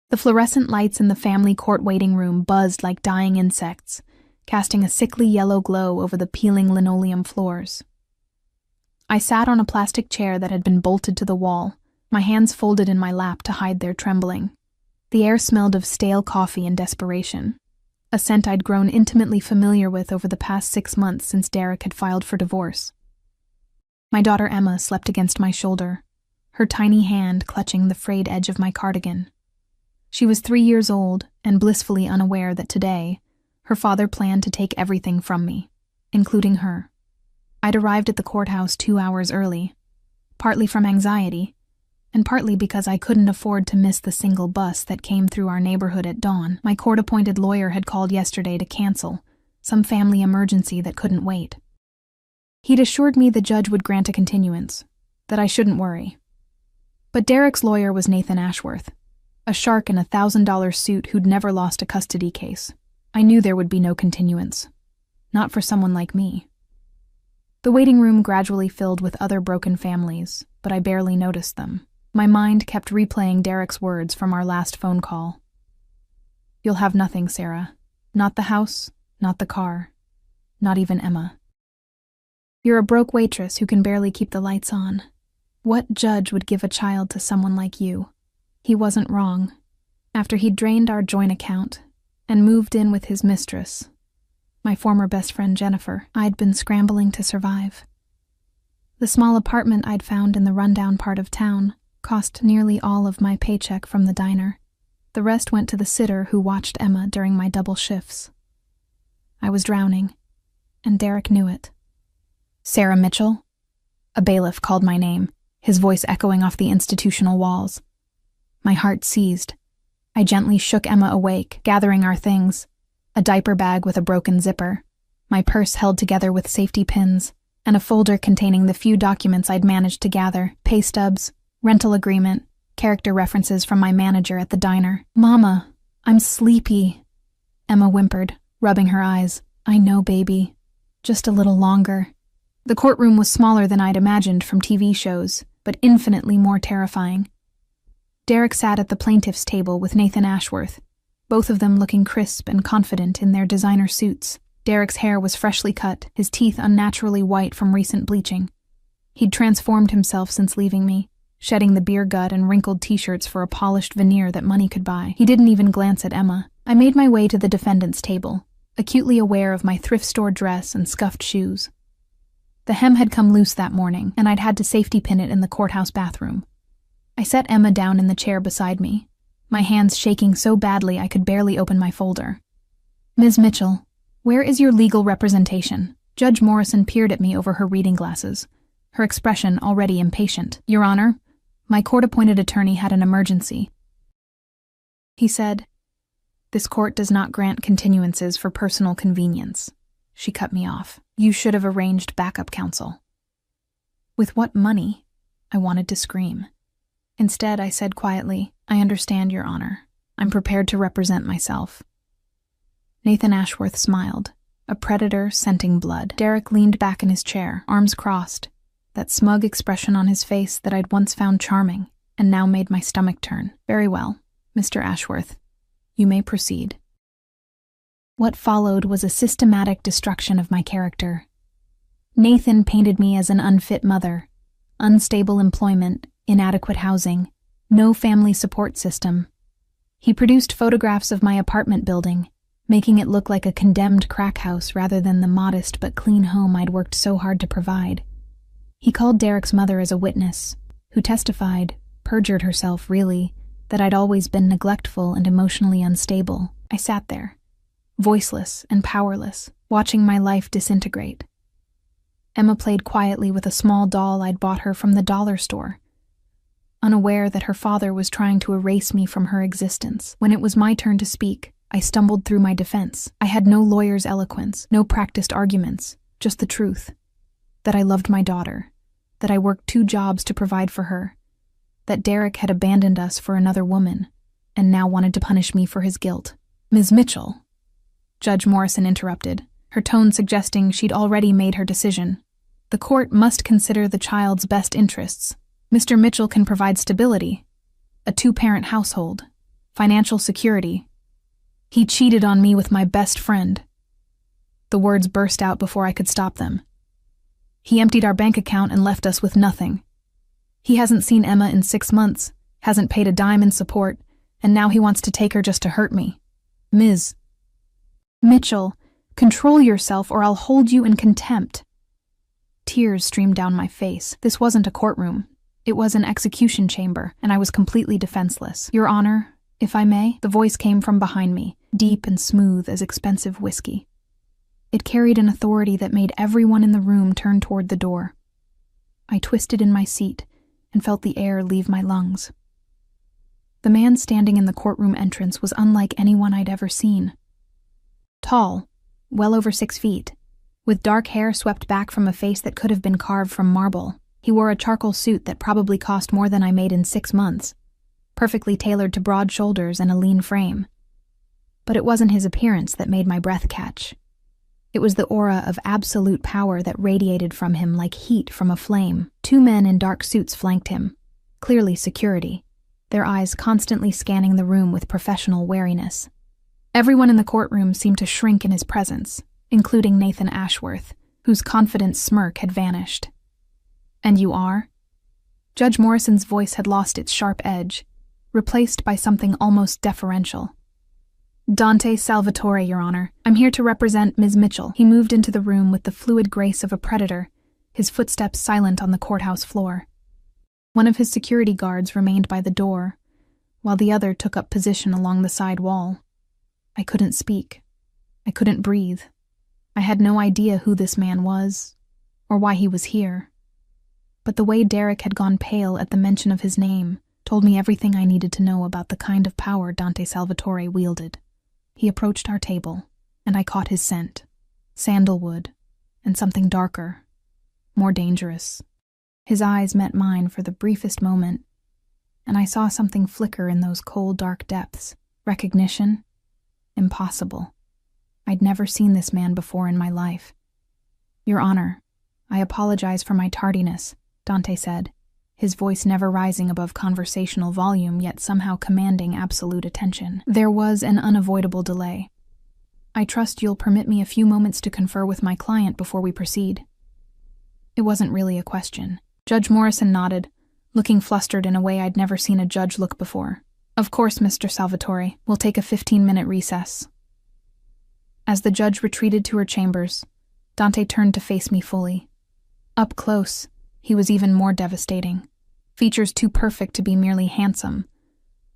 The fluorescent lights in the family court waiting room buzzed like dying insects, casting a sickly yellow glow over the peeling linoleum floors. I sat on a plastic chair that had been bolted to the wall, my hands folded in my lap to hide their trembling. The air smelled of stale coffee and desperation, a scent I'd grown intimately familiar with over the past 6 months since Derek had filed for divorce. My daughter Emma slept against my shoulder, her tiny hand clutching the frayed edge of my cardigan. She was 3 years old and blissfully unaware that today, her father planned to take everything from me, including her. I'd arrived at the courthouse 2 hours early, partly from anxiety, and partly because I couldn't afford to miss the single bus that came through our neighborhood at dawn. My court-appointed lawyer had called yesterday to cancel some family emergency that couldn't wait. He'd assured me the judge would grant a continuance, that I shouldn't worry. But Derek's lawyer was Nathan Ashworth, a shark in a $1,000 suit who'd never lost a custody case. I knew there would be no continuance. Not for someone like me. The waiting room gradually filled with other broken families, but I barely noticed them. My mind kept replaying Derek's words from our last phone call. "You'll have nothing, Sarah. Not the house, not the car, not even Emma. You're a broke waitress who can barely keep the lights on. What judge would give a child to someone like you?" He wasn't wrong. After he'd drained our joint account and moved in with his mistress, my former best friend Jennifer, I'd been scrambling to survive. The small apartment I'd found in the rundown part of town cost nearly all of my paycheck from the diner. The rest went to the sitter who watched Emma during my double shifts. I was drowning, and Derek knew it. "Sarah Mitchell?" A bailiff called my name, his voice echoing off the institutional walls. My heart seized. I gently shook Emma awake, gathering our things, a diaper bag with a broken zipper, my purse held together with safety pins, and a folder containing the few documents I'd managed to gather: pay stubs, rental agreement, character references from my manager at the diner. "Mama, I'm sleepy," Emma whimpered, rubbing her eyes. "I know, baby. Just a little longer." The courtroom was smaller than I'd imagined from TV shows, but infinitely more terrifying. Derek sat at the plaintiff's table with Nathan Ashworth, both of them looking crisp and confident in their designer suits. Derek's hair was freshly cut, his teeth unnaturally white from recent bleaching. He'd transformed himself since leaving me, shedding the beer gut and wrinkled t-shirts for a polished veneer that money could buy. He didn't even glance at Emma. I made my way to the defendant's table, acutely aware of my thrift store dress and scuffed shoes. The hem had come loose that morning, and I'd had to safety pin it in the courthouse bathroom. I set Emma down in the chair beside me, my hands shaking so badly I could barely open my folder. "Ms. Mitchell, where is your legal representation?" Judge Morrison peered at me over her reading glasses, her expression already impatient. "Your Honor, my court-appointed attorney had an emergency," he said. "This court does not grant continuances for personal convenience." She cut me off. "You should have arranged backup counsel." With what money? I wanted to scream. Instead, I said quietly, "I understand, Your Honor. I'm prepared to represent myself." Nathan Ashworth smiled, a predator scenting blood. Derek leaned back in his chair, arms crossed, that smug expression on his face that I'd once found charming and now made my stomach turn. "Very well, Mr. Ashworth. You may proceed." What followed was a systematic destruction of my character. Nathan painted me as an unfit mother, unstable employment, inadequate housing, no family support system. He produced photographs of my apartment building, making it look like a condemned crack house rather than the modest but clean home I'd worked so hard to provide. He called Derek's mother as a witness, who testified, perjured herself really, that I'd always been neglectful and emotionally unstable. I sat there, voiceless and powerless, watching my life disintegrate. Emma played quietly with a small doll I'd bought her from the dollar store, unaware that her father was trying to erase me from her existence. When it was my turn to speak, I stumbled through my defense. I had no lawyer's eloquence, no practiced arguments, just the truth. That I loved my daughter, that I worked 2 jobs to provide for her, that Derek had abandoned us for another woman, and now wanted to punish me for his guilt. "Ms. Mitchell," Judge Morrison interrupted, her tone suggesting she'd already made her decision. "The court must consider the child's best interests. Mr. Mitchell can provide stability, a 2-parent household, Financial security. He cheated on me with my best friend. The words burst out before I could stop them. He emptied our bank account and left us with nothing. He hasn't seen Emma in 6 months, hasn't paid a dime in support, and now he wants to take her just to hurt me. Ms. Mitchell, control yourself or I'll hold you in contempt. Tears streamed down my face. This wasn't a courtroom. It was an execution chamber, and I was completely defenseless. Your Honor, if I may, the voice came from behind me, deep and smooth as expensive whiskey. It carried an authority that made everyone in the room turn toward the door. I twisted in my seat and felt the air leave my lungs. The man standing in the courtroom entrance was unlike anyone I'd ever seen. Tall, well over 6 feet, with dark hair swept back from a face that could have been carved from marble. He wore a charcoal suit that probably cost more than I made in 6 months, perfectly tailored to broad shoulders and a lean frame. But it wasn't his appearance that made my breath catch. It was the aura of absolute power that radiated from him like heat from a flame. 2 men in dark suits flanked him, clearly security, their eyes constantly scanning the room with professional wariness. Everyone in the courtroom seemed to shrink in his presence, including Nathan Ashworth, whose confident smirk had vanished. And you are? Judge Morrison's voice had lost its sharp edge, replaced by something almost deferential. Dante Salvatore, Your Honor. I'm here to represent Ms. Mitchell. He moved into the room with the fluid grace of a predator, his footsteps silent on the courthouse floor. One of his security guards remained by the door, while the other took up position along the side wall. I couldn't speak. I couldn't breathe. I had no idea who this man was, or why he was here. But the way Derek had gone pale at the mention of his name told me everything I needed to know about the kind of power Dante Salvatore wielded. He approached our table, and I caught his scent. Sandalwood, and something darker, more dangerous. His eyes met mine for the briefest moment, and I saw something flicker in those cold, dark depths. Recognition? Impossible. I'd never seen this man before in my life. Your Honor, I apologize for my tardiness, Dante said, his voice never rising above conversational volume yet somehow commanding absolute attention. There was an unavoidable delay. I trust you'll permit me a few moments to confer with my client before we proceed. It wasn't really a question. Judge Morrison nodded, looking flustered in a way I'd never seen a judge look before. Of course, Mr. Salvatore, we'll take a 15-minute recess. As the judge retreated to her chambers, Dante turned to face me fully. Up close, he was even more devastating. Features too perfect to be merely handsome.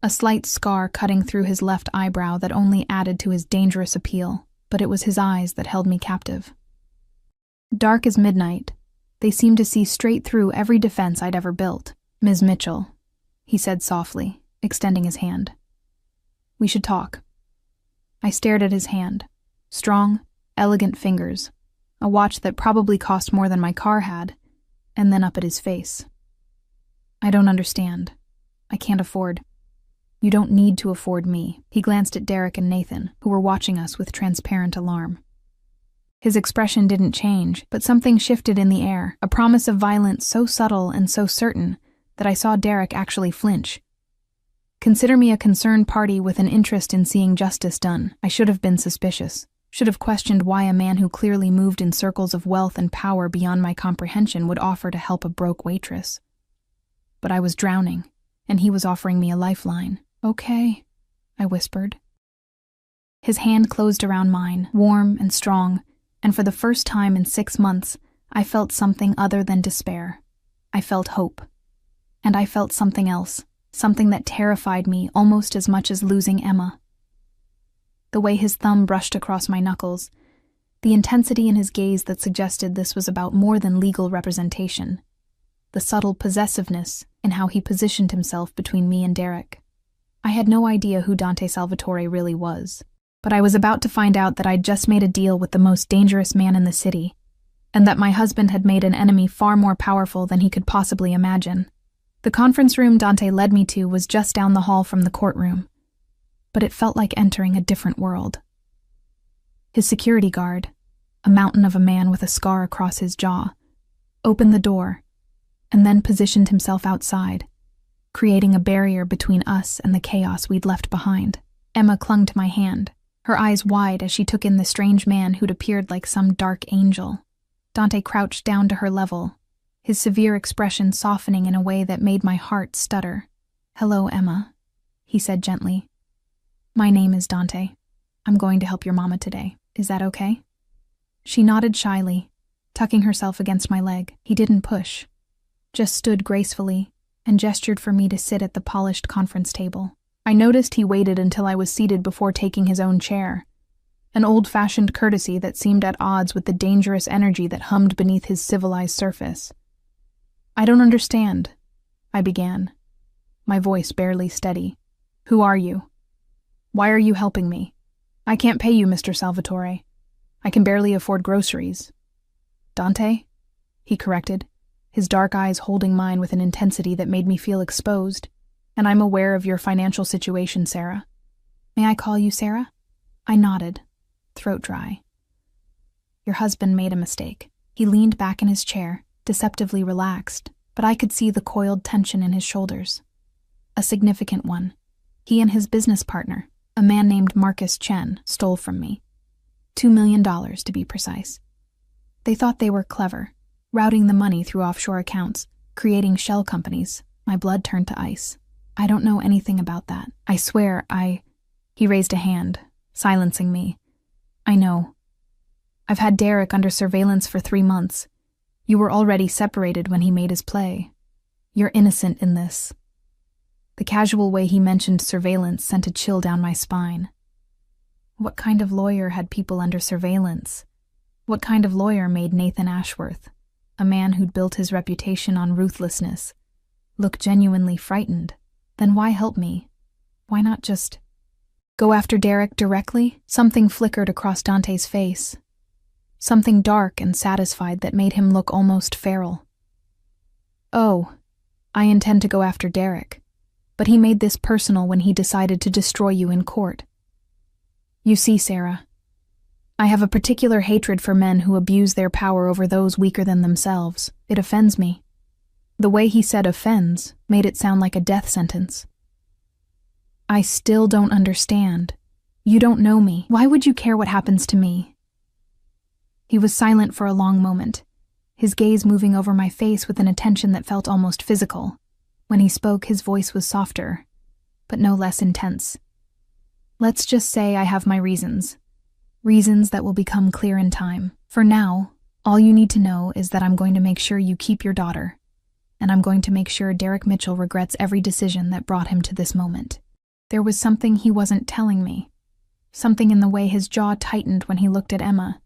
A slight scar cutting through his left eyebrow that only added to his dangerous appeal, but it was his eyes that held me captive. Dark as midnight, they seemed to see straight through every defense I'd ever built. Ms. Mitchell, he said softly, extending his hand. We should talk. I stared at his hand. Strong, elegant fingers, a watch that probably cost more than my car had, and then up at his face. I don't understand. I can't afford. You don't need to afford me. He glanced at Derek and Nathan, who were watching us with transparent alarm. His expression didn't change, but something shifted in the air, a promise of violence so subtle and so certain that I saw Derek actually flinch. Consider me a concerned party with an interest in seeing justice done. I should have been suspicious. Should have questioned why a man who clearly moved in circles of wealth and power beyond my comprehension would offer to help a broke waitress. But I was drowning, and he was offering me a lifeline. Okay, I whispered. His hand closed around mine, warm and strong, and for the first time in 6 months, I felt something other than despair. I felt hope. And I felt something else, something that terrified me almost as much as losing Emma. The way his thumb brushed across my knuckles, the intensity in his gaze that suggested this was about more than legal representation, the subtle possessiveness in how he positioned himself between me and Derek. I had no idea who Dante Salvatore really was, but I was about to find out that I'd just made a deal with the most dangerous man in the city, and that my husband had made an enemy far more powerful than he could possibly imagine. The conference room Dante led me to was just down the hall from the courtroom, but it felt like entering a different world. His security guard, a mountain of a man with a scar across his jaw, opened the door, and then positioned himself outside, creating a barrier between us and the chaos we'd left behind. Emma clung to my hand, her eyes wide as she took in the strange man who'd appeared like some dark angel. Dante crouched down to her level, his severe expression softening in a way that made my heart stutter. "Hello, Emma," he said gently. "My name is Dante. I'm going to help your mama today. Is that okay?" She nodded shyly, tucking herself against my leg. He didn't push, just stood gracefully and gestured for me to sit at the polished conference table. I noticed he waited until I was seated before taking his own chair, an old-fashioned courtesy that seemed at odds with the dangerous energy that hummed beneath his civilized surface. "I don't understand," I began, my voice barely steady. "Who are you? Why are you helping me? I can't pay you, Mr. Salvatore. I can barely afford groceries." "Dante?" he corrected, his dark eyes holding mine with an intensity that made me feel exposed. "And I'm aware of your financial situation, Sarah." "May I call you Sarah?" I nodded, throat dry. "Your husband made a mistake." He leaned back in his chair, deceptively relaxed, but I could see the coiled tension in his shoulders. A significant one. He and his business partner, a man named Marcus Chen, stole from me. $2 million, to be precise. They thought they were clever, routing the money through offshore accounts, creating shell companies. My blood turned to ice. "I don't know anything about that. I swear, He raised a hand, silencing me. "I know. I've had Derek under surveillance for 3 months. You were already separated when he made his play. You're innocent in this." The casual way he mentioned surveillance sent a chill down my spine. What kind of lawyer had people under surveillance? What kind of lawyer made Nathan Ashworth, a man who'd built his reputation on ruthlessness, look genuinely frightened? Then why help me? Why not just go after Derek directly? Something flickered across Dante's face. Something dark and satisfied that made him look almost feral. "Oh, I intend to go after Derek, but he made this personal when he decided to destroy you in court. You see, Sarah, I have a particular hatred for men who abuse their power over those weaker than themselves. It offends me." The way he said offends made it sound like a death sentence. "I still don't understand. You don't know me. Why would you care what happens to me?" He was silent for a long moment, his gaze moving over my face with an attention that felt almost physical. When he spoke, his voice was softer, but no less intense. "Let's just say I have my reasons. Reasons that will become clear in time. For now, all you need to know is that I'm going to make sure you keep your daughter, and I'm going to make sure Derek Mitchell regrets every decision that brought him to this moment." There was something he wasn't telling me, something in the way his jaw tightened when he looked at Emma,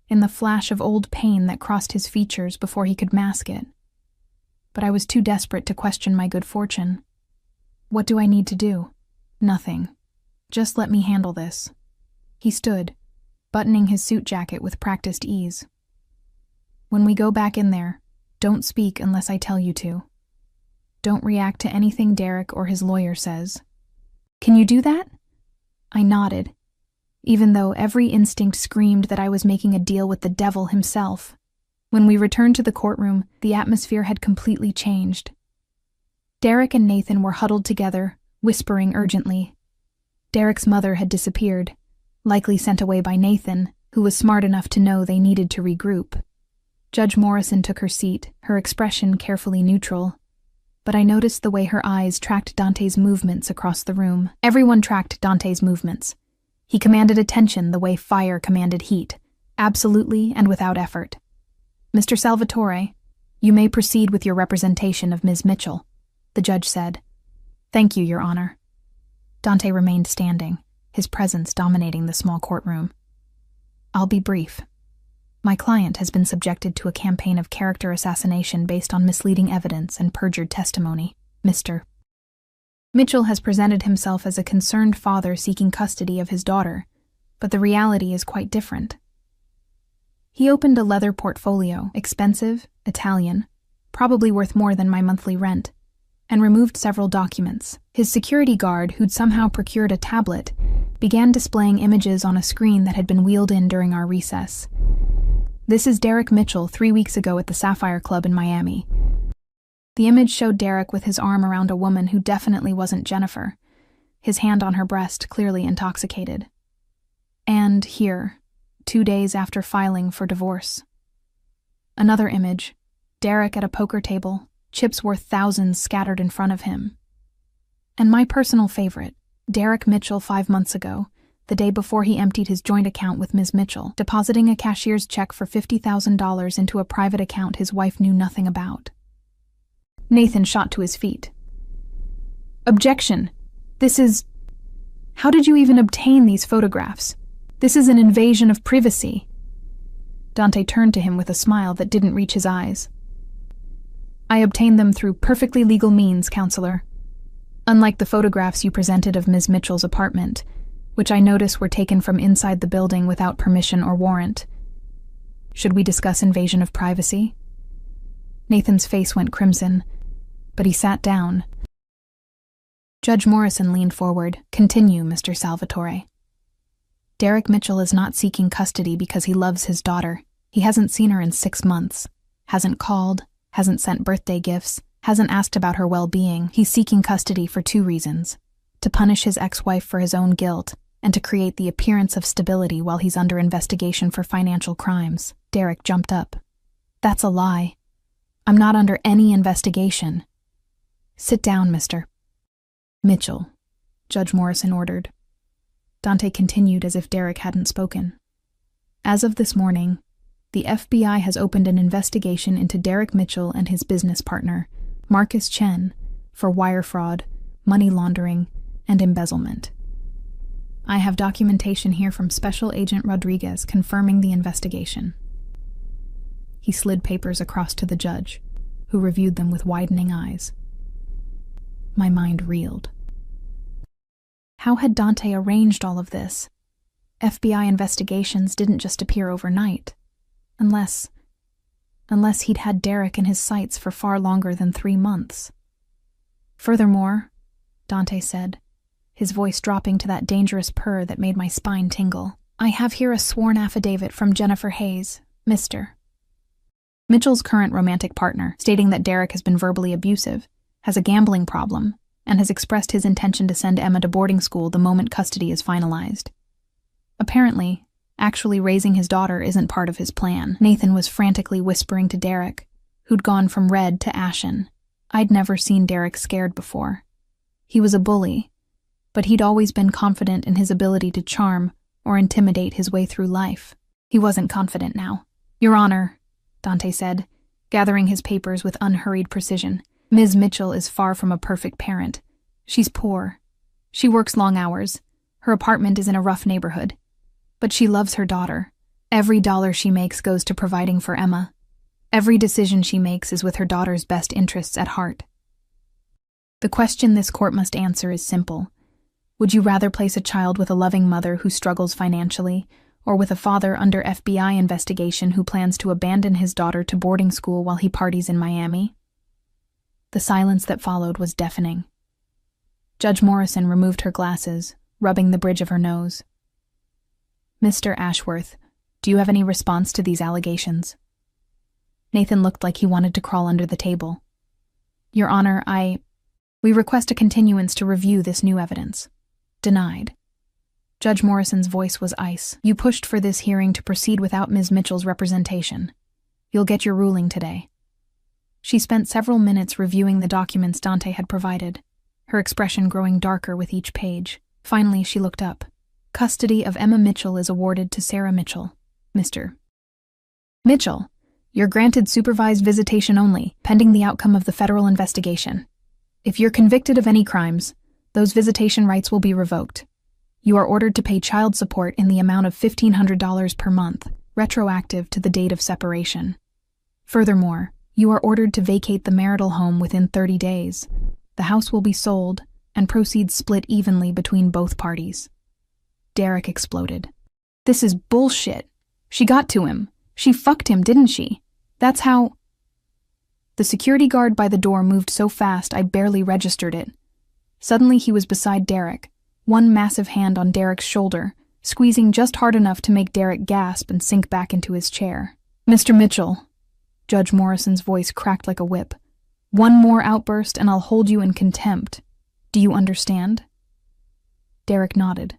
in the flash of old pain that crossed his features before he could mask it. But I was too desperate to question my good fortune. "What do I need to do?" "Nothing. Just let me handle this." He stood, buttoning his suit jacket with practiced ease. "When we go back in there, don't speak unless I tell you to. Don't react to anything Derek or his lawyer says." "Can you do that?" I nodded, even though every instinct screamed that I was making a deal with the devil himself. When we returned to the courtroom, the atmosphere had completely changed. Derek and Nathan were huddled together, whispering urgently. Derek's mother had disappeared, likely sent away by Nathan, who was smart enough to know they needed to regroup. Judge Morrison took her seat, her expression carefully neutral, but I noticed the way her eyes tracked Dante's movements across the room. Everyone tracked Dante's movements. He commanded attention the way fire commanded heat, absolutely and without effort. "Mr. Salvatore, you may proceed with your representation of Ms. Mitchell," the judge said. "Thank you, Your Honor." Dante remained standing, his presence dominating the small courtroom. "I'll be brief. My client has been subjected to a campaign of character assassination based on misleading evidence and perjured testimony. Mr. Mitchell has presented himself as a concerned father seeking custody of his daughter, but the reality is quite different. He opened a leather portfolio, expensive, Italian, probably worth more than my monthly rent, and removed several documents. His security guard, who'd somehow procured a tablet, began displaying images on a screen that had been wheeled in during our recess. "This is Derek Mitchell 3 weeks ago at the Sapphire Club in Miami. The image showed Derek with his arm around a woman who definitely wasn't Jennifer, his hand on her breast, clearly intoxicated. And here, 2 days after filing for divorce. Another image, Derek at a poker table, chips worth thousands scattered in front of him. And my personal favorite, Derek Mitchell 5 months ago, the day before he emptied his joint account with Ms. Mitchell, depositing a cashier's check for $50,000 into a private account his wife knew nothing about. Nathan shot to his feet. Objection. This is... How did you even obtain these photographs? This is an invasion of privacy. Dante turned to him with a smile that didn't reach his eyes. I obtained them through perfectly legal means, counselor. Unlike the photographs you presented of Ms. Mitchell's apartment, which I notice were taken from inside the building without permission or warrant. Should we discuss invasion of privacy? Nathan's face went crimson, but he sat down. Judge Morrison leaned forward. Continue, Mr. Salvatore. Derek Mitchell is not seeking custody because he loves his daughter. He hasn't seen her in 6 months, hasn't called, hasn't sent birthday gifts, hasn't asked about her well-being. He's seeking custody for 2 reasons: to punish his ex-wife for his own guilt, and to create the appearance of stability while he's under investigation for financial crimes. Derek jumped up. That's a lie. I'm not under any investigation. Sit down, Mr. Mitchell, Judge Morrison ordered. Dante continued as if Derek hadn't spoken. As of this morning, the FBI has opened an investigation into Derek Mitchell and his business partner, Marcus Chen, for wire fraud, money laundering, and embezzlement. I have documentation here from Special Agent Rodriguez confirming the investigation. He slid papers across to the judge, who reviewed them with widening eyes. My mind reeled. How had Dante arranged all of this? FBI investigations didn't just appear overnight. Unless he'd had Derek in his sights for far longer than 3 months. Furthermore, Dante said, his voice dropping to that dangerous purr that made my spine tingle, I have here a sworn affidavit from Jennifer Hayes, Mr. Mitchell's current romantic partner, stating that Derek has been verbally abusive, has a gambling problem, and has expressed his intention to send Emma to boarding school the moment custody is finalized. Apparently, actually raising his daughter isn't part of his plan. Nathan was frantically whispering to Derek, who'd gone from red to ashen. I'd never seen Derek scared before. He was a bully, but he'd always been confident in his ability to charm or intimidate his way through life. He wasn't confident now. Your Honor, Dante said, gathering his papers with unhurried precision. Ms. Mitchell is far from a perfect parent. She's poor. She works long hours. Her apartment is in a rough neighborhood. But she loves her daughter. Every dollar she makes goes to providing for Emma. Every decision she makes is with her daughter's best interests at heart. The question this court must answer is simple. Would you rather place a child with a loving mother who struggles financially, or with a father under FBI investigation who plans to abandon his daughter to boarding school while he parties in Miami? The silence that followed was deafening. Judge Morrison removed her glasses, rubbing the bridge of her nose. Mr. Ashworth, do you have any response to these allegations? Nathan looked like he wanted to crawl under the table. Your Honor, we request a continuance to review this new evidence. Denied. Judge Morrison's voice was ice. You pushed for this hearing to proceed without Ms. Mitchell's representation. You'll get your ruling today. She spent several minutes reviewing the documents Dante had provided, her expression growing darker with each page. Finally, she looked up. Custody of Emma Mitchell is awarded to Sarah Mitchell, Mr. Mitchell. You're granted supervised visitation only, pending the outcome of the federal investigation. If you're convicted of any crimes, those visitation rights will be revoked. You are ordered to pay child support in the amount of $1,500 per month, retroactive to the date of separation. Furthermore, you are ordered to vacate the marital home within 30 days. The house will be sold, and proceeds split evenly between both parties. Derek exploded. This is bullshit. She got to him. She fucked him, didn't she? That's how... The security guard by the door moved so fast I barely registered it. Suddenly he was beside Derek, one massive hand on Derek's shoulder, squeezing just hard enough to make Derek gasp and sink back into his chair. Mr. Mitchell. Judge Morrison's voice cracked like a whip. One more outburst and I'll hold you in contempt. Do you understand? Derek nodded,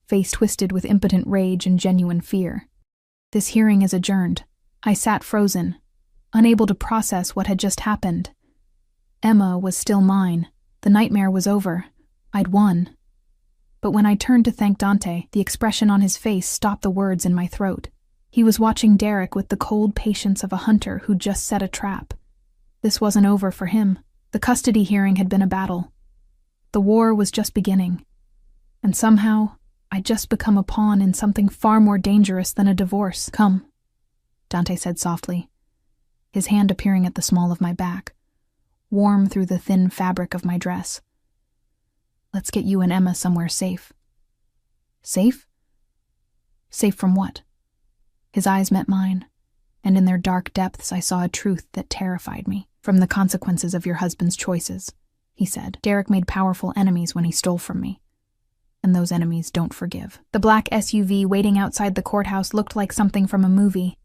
face twisted with impotent rage and genuine fear. This hearing is adjourned. I sat frozen, unable to process what had just happened. Emma was still mine. The nightmare was over. I'd won. But when I turned to thank Dante, the expression on his face stopped the words in my throat. He was watching Derek with the cold patience of a hunter who'd just set a trap. This wasn't over for him. The custody hearing had been a battle. The war was just beginning. And somehow, I'd just become a pawn in something far more dangerous than a divorce. Come, Dante said softly, his hand appearing at the small of my back, warm through the thin fabric of my dress. Let's get you and Emma somewhere safe. Safe? Safe from what? His eyes met mine, and in their dark depths I saw a truth that terrified me. From the consequences of your husband's choices, he said. Derek made powerful enemies when he stole from me. And those enemies don't forgive. The black SUV waiting outside the courthouse looked like something from a movie.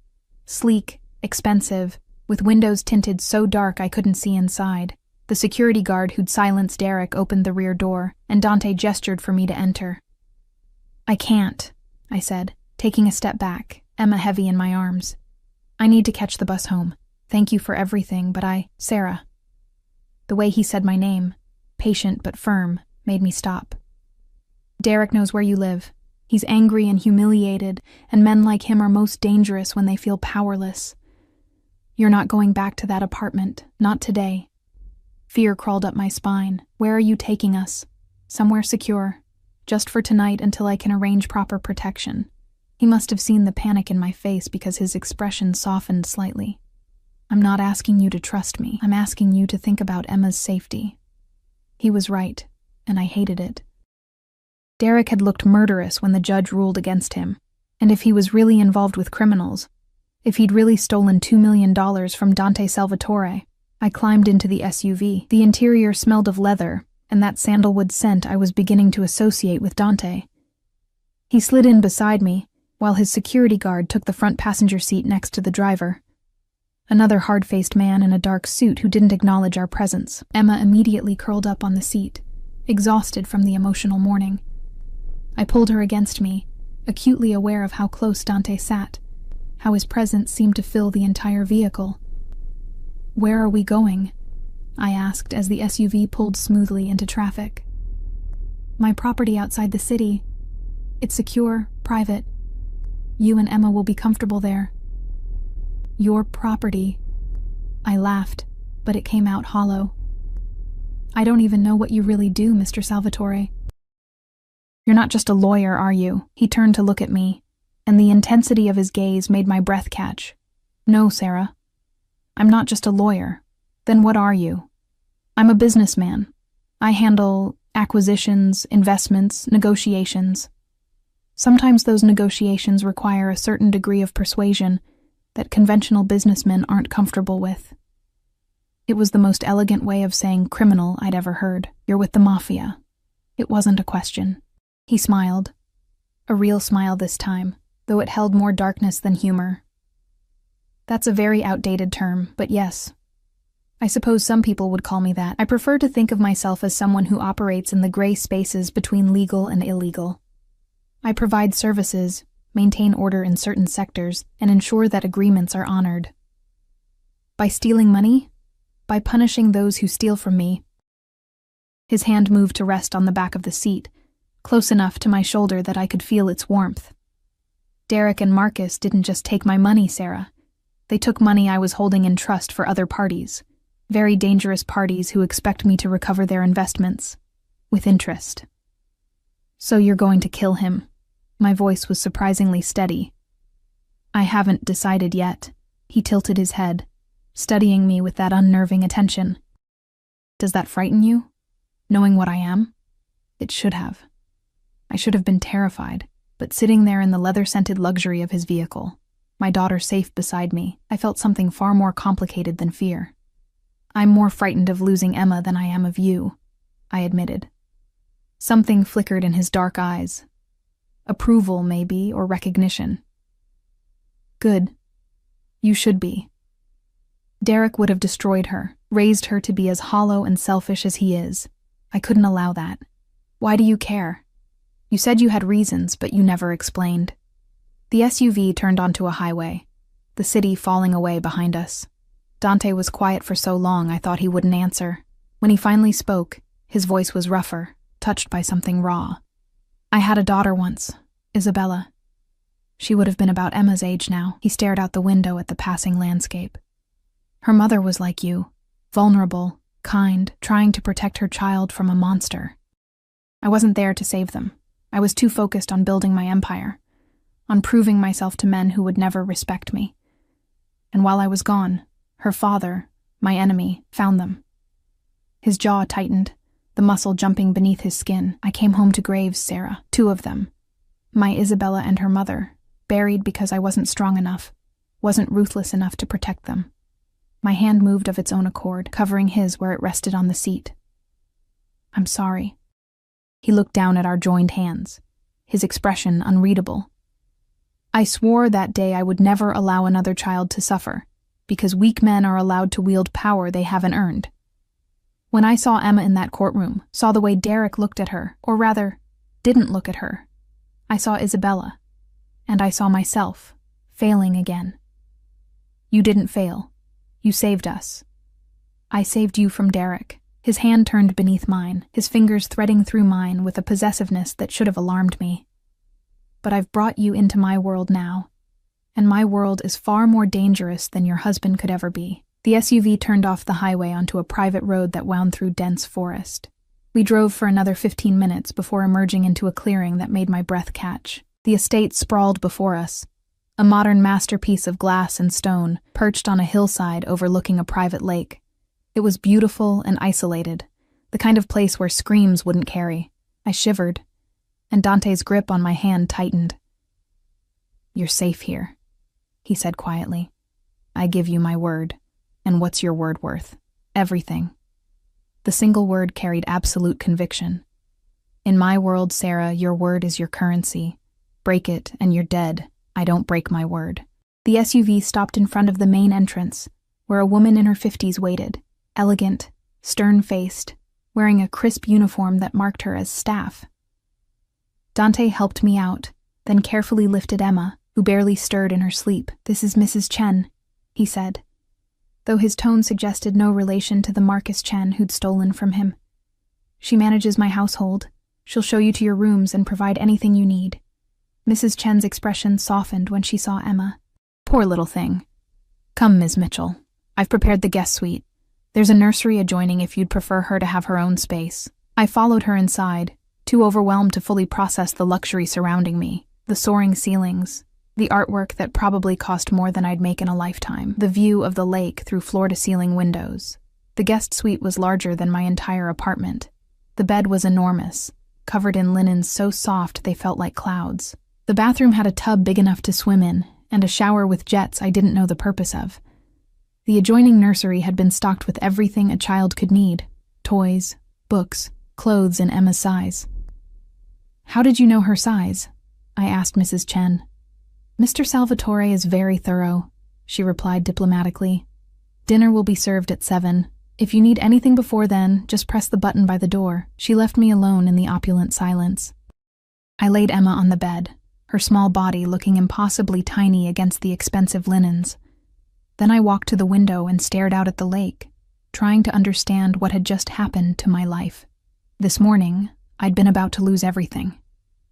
Sleek, expensive, with windows tinted so dark I couldn't see inside. The security guard who'd silenced Derek opened the rear door, and Dante gestured for me to enter. I can't, I said, taking a step back, Emma heavy in my arms. I need to catch the bus home. Thank you for everything, but Sarah. The way he said my name, patient but firm, made me stop. Derek knows where you live. He's angry and humiliated, and men like him are most dangerous when they feel powerless. You're not going back to that apartment, not today. Fear crawled up my spine. Where are you taking us? Somewhere secure. Just for tonight until I can arrange proper protection. He must have seen the panic in my face because his expression softened slightly. I'm not asking you to trust me. I'm asking you to think about Emma's safety. He was right, and I hated it. Derek had looked murderous when the judge ruled against him, and if he was really involved with criminals, if he'd really stolen $2 million from Dante Salvatore, I climbed into the SUV. The interior smelled of leather, and that sandalwood scent I was beginning to associate with Dante. He slid in beside me, while his security guard took the front passenger seat next to the driver. Another hard-faced man in a dark suit who didn't acknowledge our presence. Emma immediately curled up on the seat, exhausted from the emotional morning. I pulled her against me, acutely aware of how close Dante sat, how his presence seemed to fill the entire vehicle. Where are we going? I asked as the SUV pulled smoothly into traffic. My property outside the city. It's secure, private. You and Emma will be comfortable there. Your property. I laughed, but it came out hollow. I don't even know what you really do, Mr. Salvatore. You're not just a lawyer, are you? He turned to look at me, and the intensity of his gaze made my breath catch. No, Sarah. I'm not just a lawyer. Then what are you? I'm a businessman. I handle acquisitions, investments, negotiations. Sometimes those negotiations require a certain degree of persuasion that conventional businessmen aren't comfortable with. It was the most elegant way of saying criminal I'd ever heard. You're with the Mafia. It wasn't a question. He smiled. A real smile this time, though it held more darkness than humor. That's a very outdated term, but yes. I suppose some people would call me that. I prefer to think of myself as someone who operates in the gray spaces between legal and illegal. I provide services, maintain order in certain sectors, and ensure that agreements are honored. By stealing money? By punishing those who steal from me. His hand moved to rest on the back of the seat, close enough to my shoulder that I could feel its warmth. Derek and Marcus didn't just take my money, Sarah. They took money I was holding in trust for other parties, very dangerous parties who expect me to recover their investments, with interest. So you're going to kill him. My voice was surprisingly steady. I haven't decided yet. He tilted his head, studying me with that unnerving attention. Does that frighten you? Knowing what I am? It should have. I should have been terrified, but sitting there in the leather-scented luxury of his vehicle, my daughter safe beside me, I felt something far more complicated than fear. I'm more frightened of losing Emma than I am of you, I admitted. Something flickered in his dark eyes. Approval, maybe, or recognition. Good. You should be. Derek would have destroyed her, raised her to be as hollow and selfish as he is. I couldn't allow that. Why do you care? You said you had reasons, but you never explained. The SUV turned onto a highway, the city falling away behind us. Dante was quiet for so long I thought he wouldn't answer. When he finally spoke, his voice was rougher, touched by something raw. I had a daughter once, Isabella. She would have been about Emma's age now. He stared out the window at the passing landscape. Her mother was like you, vulnerable, kind, trying to protect her child from a monster. I wasn't there to save them. I was too focused on building my empire, on proving myself to men who would never respect me. And while I was gone, her father, my enemy, found them. His jaw tightened, the muscle jumping beneath his skin. I came home to graves, Sarah, 2 of them. My Isabella and her mother, buried because I wasn't strong enough, wasn't ruthless enough to protect them. My hand moved of its own accord, covering his where it rested on the seat. I'm sorry. He looked down at our joined hands, his expression unreadable. I swore that day I would never allow another child to suffer, because weak men are allowed to wield power they haven't earned. When I saw Emma in that courtroom, saw the way Derek looked at her, or rather, didn't look at her, I saw Isabella, and I saw myself, failing again. You didn't fail. You saved us. I saved you from Derek. His hand turned beneath mine, his fingers threading through mine with a possessiveness that should have alarmed me. But I've brought you into my world now, and my world is far more dangerous than your husband could ever be. The SUV turned off the highway onto a private road that wound through dense forest. We drove for another 15 minutes before emerging into a clearing that made my breath catch. The estate sprawled before us, a modern masterpiece of glass and stone perched on a hillside overlooking a private lake. It was beautiful and isolated, the kind of place where screams wouldn't carry. I shivered, and Dante's grip on my hand tightened. You're safe here, he said quietly. I give you my word. And what's your word worth? Everything. The single word carried absolute conviction. In my world, Sarah, your word is your currency. Break it, and you're dead. I don't break my word. The SUV stopped in front of the main entrance, where a woman in her 50s waited, elegant, stern-faced, wearing a crisp uniform that marked her as staff. Dante helped me out, then carefully lifted Emma, who barely stirred in her sleep. This is Mrs. Chen, he said, though his tone suggested no relation to the Marcus Chen who'd stolen from him. She manages my household. She'll show you to your rooms and provide anything you need. Mrs. Chen's expression softened when she saw Emma. Poor little thing. Come, Ms. Mitchell. I've prepared the guest suite. There's a nursery adjoining if you'd prefer her to have her own space. I followed her inside, too overwhelmed to fully process the luxury surrounding me, the soaring ceilings, the artwork that probably cost more than I'd make in a lifetime, the view of the lake through floor-to-ceiling windows. The guest suite was larger than my entire apartment. The bed was enormous, covered in linens so soft they felt like clouds. The bathroom had a tub big enough to swim in, and a shower with jets I didn't know the purpose of. The adjoining nursery had been stocked with everything a child could need: toys, books, clothes in Emma's size. How did you know her size? I asked Mrs. Chen. Mr. Salvatore is very thorough, she replied diplomatically. Dinner will be served at 7. If you need anything before then, just press the button by the door. She left me alone in the opulent silence. I laid Emma on the bed, her small body looking impossibly tiny against the expensive linens. Then I walked to the window and stared out at the lake, trying to understand what had just happened to my life. This morning, I'd been about to lose everything.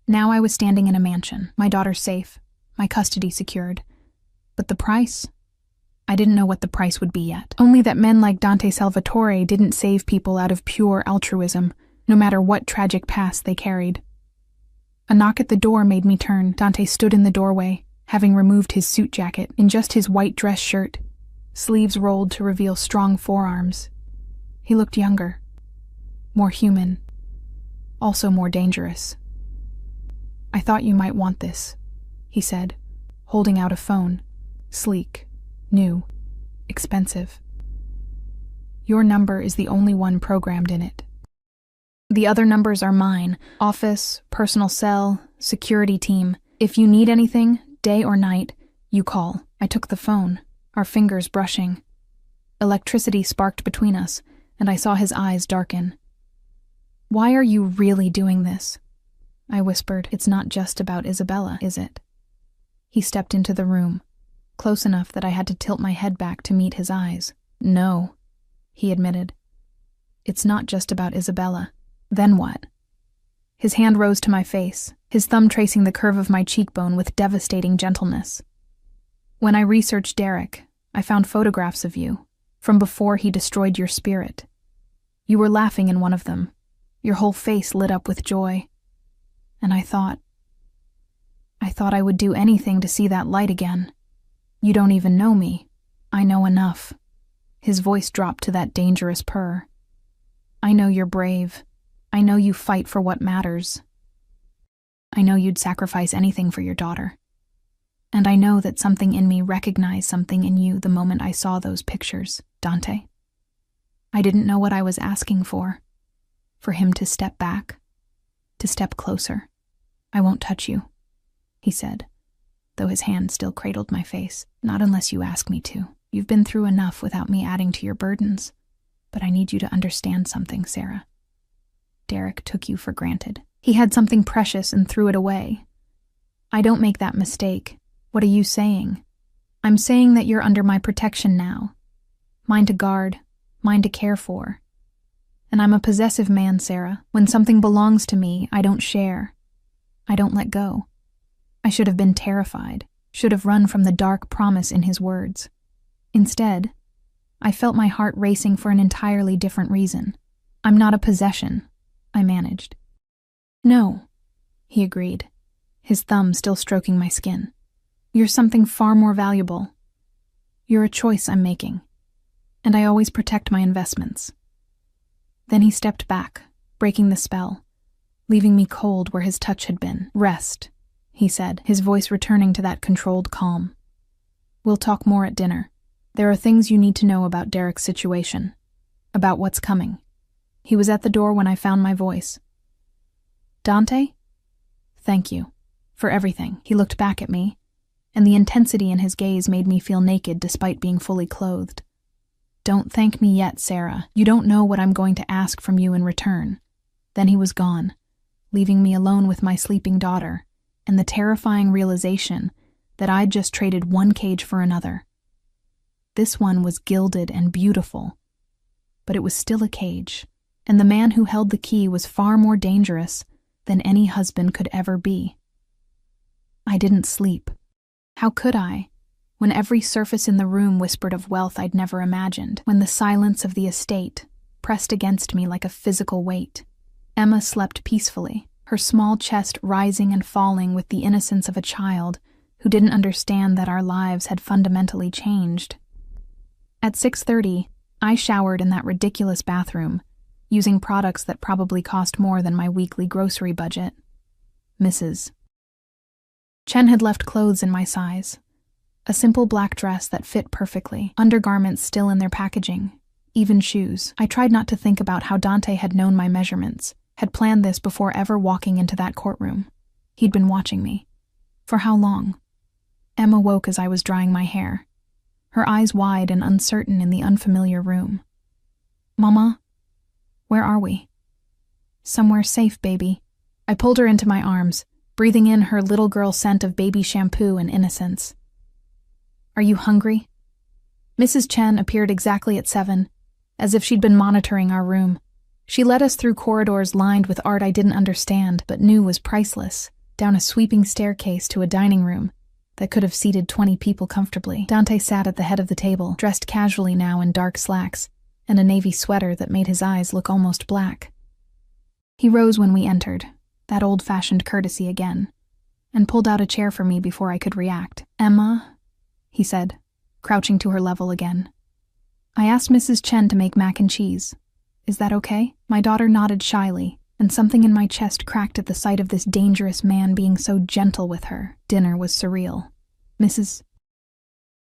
Now I was standing in a mansion, my daughter safe, my custody secured. But the price? I didn't know what the price would be yet. Only that men like Dante Salvatore didn't save people out of pure altruism, no matter what tragic past they carried. A knock at the door made me turn. Dante stood in the doorway, having removed his suit jacket, in just his white dress shirt, sleeves rolled to reveal strong forearms. He looked younger, more human, also more dangerous. I thought you might want this, he said, holding out a phone, sleek, new, expensive. Your number is the only one programmed in it. The other numbers are mine: office, personal cell, security team. If you need anything, day or night, you call. I took the phone, our fingers brushing. Electricity sparked between us, and I saw his eyes darken. "Why are you really doing this?" I whispered. "It's not just about Isabella, is it?" He stepped into the room, close enough that I had to tilt my head back to meet his eyes. "No," he admitted. "It's not just about Isabella." "Then what?" His hand rose to my face, his thumb tracing the curve of my cheekbone with devastating gentleness. "When I researched Derek, I found photographs of you, from before he destroyed your spirit. You were laughing in one of them, your whole face lit up with joy. And I thought I would do anything to see that light again. You don't even know me. I know enough." His voice dropped to that dangerous purr. "I know you're brave. I know you fight for what matters. I know you'd sacrifice anything for your daughter. And I know that something in me recognized something in you the moment I saw those pictures, Dante. I didn't know what I was asking for him to step back, to step closer. "I won't touch you," he said, though his hand still cradled my face. "Not unless you ask me to. You've been through enough without me adding to your burdens. But I need you to understand something, Sarah. Derek took you for granted. He had something precious and threw it away. I don't make that mistake. What are you saying?" "I'm saying that you're under my protection now. Mine to guard, mine to care for. And I'm a possessive man, Sarah. When something belongs to me, I don't share. I don't let go. I should have been terrified, should have run from the dark promise in his words. Instead, I felt my heart racing for an entirely different reason. I'm not a possession," I managed. "No," he agreed, his thumb still stroking my skin. "You're something far more valuable. You're a choice I'm making, and I always protect my investments." Then he stepped back, breaking the spell, leaving me cold where his touch had been. "Rest," he said, his voice returning to that controlled calm. "We'll talk more at dinner. There are things you need to know about Derek's situation, about what's coming." He was at the door when I found my voice. "Dante? Thank you. For everything." He looked back at me, and the intensity in his gaze made me feel naked despite being fully clothed. "Don't thank me yet, Sarah. You don't know what I'm going to ask from you in return." Then he was gone, leaving me alone with my sleeping daughter, and the terrifying realization that I'd just traded one cage for another. This one was gilded and beautiful, but it was still a cage, and the man who held the key was far more dangerous than any husband could ever be. I didn't sleep. How could I, when every surface in the room whispered of wealth I'd never imagined, when the silence of the estate pressed against me like a physical weight? Emma slept peacefully, her small chest rising and falling with the innocence of a child who didn't understand that our lives had fundamentally changed. At 6:30, I showered in that ridiculous bathroom, using products that probably cost more than my weekly grocery budget. Mrs. Chen had left clothes in my size. A simple black dress that fit perfectly, undergarments still in their packaging, even shoes. I tried not to think about how Dante had known my measurements, had planned this before ever walking into that courtroom. He'd been watching me. For how long? Emma woke as I was drying my hair, her eyes wide and uncertain in the unfamiliar room. "Mama, where are we?" "Somewhere safe, baby." I pulled her into my arms, breathing in her little girl scent of baby shampoo and innocence. "Are you hungry?" Mrs. Chen appeared exactly at 7, as if she'd been monitoring our room. She led us through corridors lined with art I didn't understand but knew was priceless, down a sweeping staircase to a dining room that could have seated 20 people comfortably. Dante sat at the head of the table, dressed casually now in dark slacks and a navy sweater that made his eyes look almost black. He rose when we entered, that old-fashioned courtesy again, and pulled out a chair for me before I could react. "Emma," he said, crouching to her level again. "I asked Mrs. Chen to make mac and cheese. Is that okay?" My daughter nodded shyly, and something in my chest cracked at the sight of this dangerous man being so gentle with her. Dinner was surreal. Mrs.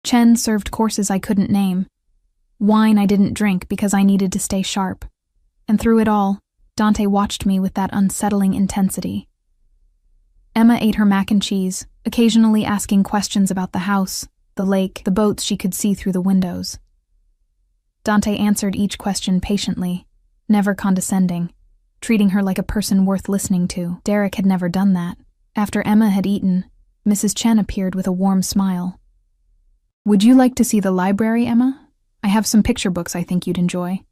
Chen served courses I couldn't name, wine I didn't drink because I needed to stay sharp, and through it all, Dante watched me with that unsettling intensity. Emma ate her mac and cheese, occasionally asking questions about the house, the lake, the boats she could see through the windows. Dante answered each question patiently, never condescending, treating her like a person worth listening to. Derek had never done that. After Emma had eaten, Mrs. Chen appeared with a warm smile. "Would you like to see the library, Emma? I have some picture books I think you'd enjoy."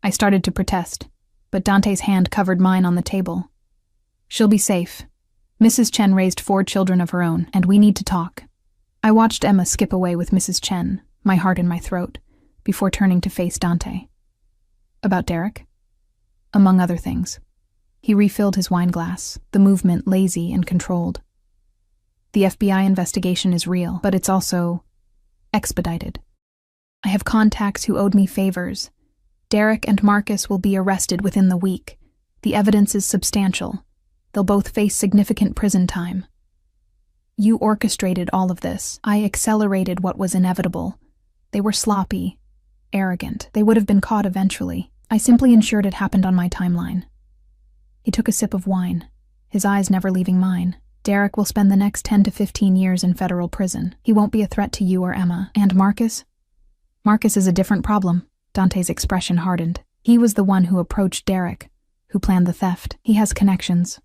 I started to protest, but Dante's hand covered mine on the table. "She'll be safe. Mrs. Chen raised 4 children of her own, and we need to talk." I watched Emma skip away with Mrs. Chen, my heart in my throat, before turning to face Dante. "About Derek?" "Among other things." He refilled his wine glass, the movement lazy and controlled. "The FBI investigation is real, but it's also expedited. I have contacts who owed me favors. Derek and Marcus will be arrested within the week. The evidence is substantial. They'll both face significant prison time. You orchestrated all of this. I accelerated what was inevitable. They were sloppy, arrogant. They would have been caught eventually. I simply ensured it happened on my timeline." He took a sip of wine, his eyes never leaving mine. "Derek will spend the next 10 to 15 years in federal prison. He won't be a threat to you or Emma. And Marcus? Marcus is a different problem." Dante's expression hardened. "He was the one who approached Derek, who planned the theft. He has connections.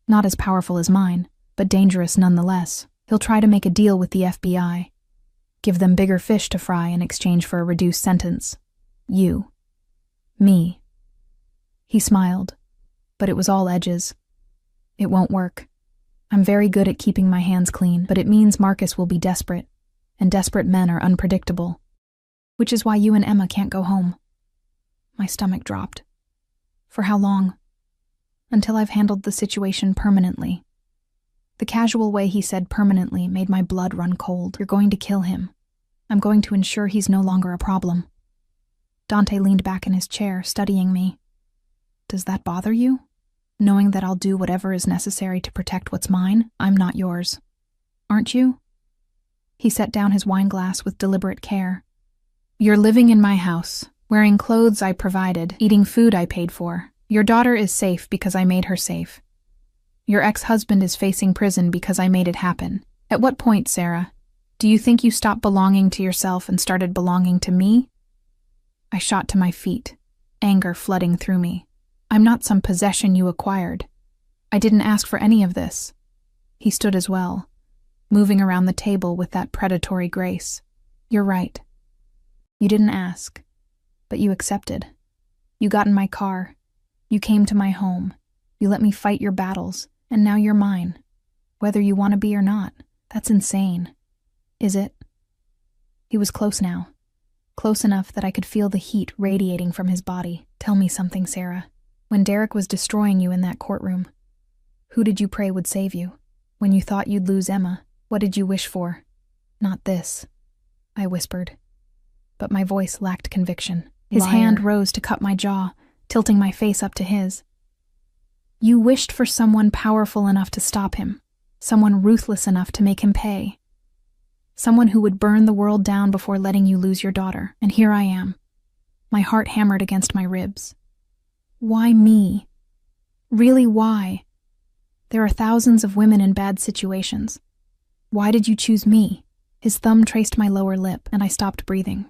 Not as powerful as mine, but dangerous nonetheless. He'll try to make a deal with the FBI. Give them bigger fish to fry in exchange for a reduced sentence. You. Me." He smiled, but it was all edges. "It won't work. I'm very good at keeping my hands clean, but it means Marcus will be desperate, and desperate men are unpredictable. Which is why you and Emma can't go home." My stomach dropped. "For how long?" "Until I've handled the situation permanently." The casual way he said permanently made my blood run cold. "You're going to kill him. I'm going to ensure he's no longer a problem." Dante leaned back in his chair, studying me. "Does that bother you? Knowing that I'll do whatever is necessary to protect what's mine? I'm not yours. Aren't you?" He set down his wine glass with deliberate care. "You're living in my house, wearing clothes I provided, eating food I paid for. Your daughter is safe because I made her safe. Your ex-husband is facing prison because I made it happen. At what point, Sarah, do you think you stopped belonging to yourself and started belonging to me?" I shot to my feet, anger flooding through me. "I'm not some possession you acquired. I didn't ask for any of this." He stood as well, moving around the table with that predatory grace. "You're right. You didn't ask, but you accepted. You got in my car. You came to my home. You let me fight your battles, and now you're mine. Whether you want to be or not, that's insane. Is it?" He was close now, close enough that I could feel the heat radiating from his body. "Tell me something, Sarah. When Derek was destroying you in that courtroom, who did you pray would save you? When you thought you'd lose Emma, what did you wish for?" "Not this," I whispered, but my voice lacked conviction. His Liar. hand rose to cut my jaw, tilting my face up to his. "You wished for someone powerful enough to stop him, someone ruthless enough to make him pay. Someone who would burn the world down before letting you lose your daughter, and here I am." My heart hammered against my ribs. Why me? Really, why? There are thousands of women in bad situations. Why did you choose me? His thumb traced my lower lip, and I stopped breathing.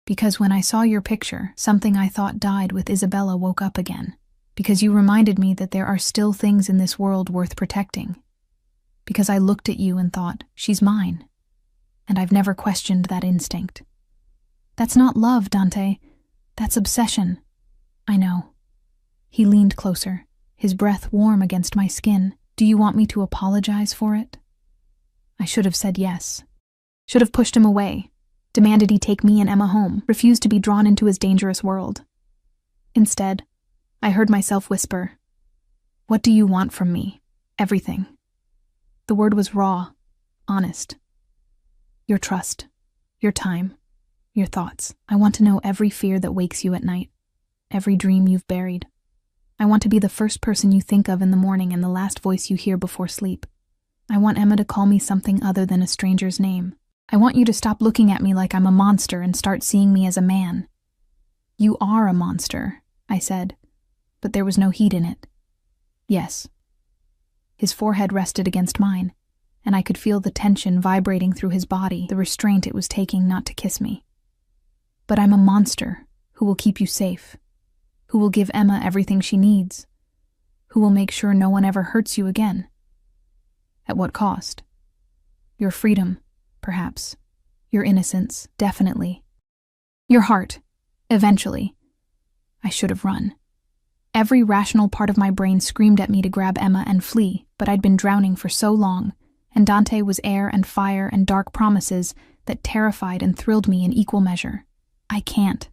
"Because when I saw your picture, something I thought died with Isabella woke up again. Because you reminded me that there are still things in this world worth protecting. Because I looked at you and thought, she's mine. And I've never questioned that instinct." "That's not love, Dante. That's obsession." "I know." He leaned closer, his breath warm against my skin. "Do you want me to apologize for it?" I should have said yes. Should have pushed him away, demanded he take me and Emma home, refused to be drawn into his dangerous world. Instead, I heard myself whisper, "What do you want from me?" "Everything." The word was raw, honest. "Your trust, your time, your thoughts. I want to know every fear that wakes you at night, every dream you've buried. I want to be the first person you think of in the morning and the last voice you hear before sleep. I want Emma to call me something other than a stranger's name. I want you to stop looking at me like I'm a monster and start seeing me as a man." "You are a monster," I said, but there was no heat in it. "Yes." His forehead rested against mine, and I could feel the tension vibrating through his body, the restraint it was taking not to kiss me. "But I'm a monster who will keep you safe, who will give Emma everything she needs, who will make sure no one ever hurts you again. At what cost? Your freedom, perhaps. Your innocence, definitely. Your heart, eventually. I should have run. Every rational part of my brain screamed at me to grab Emma and flee, but I'd been drowning for so long, and Dante was air and fire and dark promises that terrified and thrilled me in equal measure. I can't.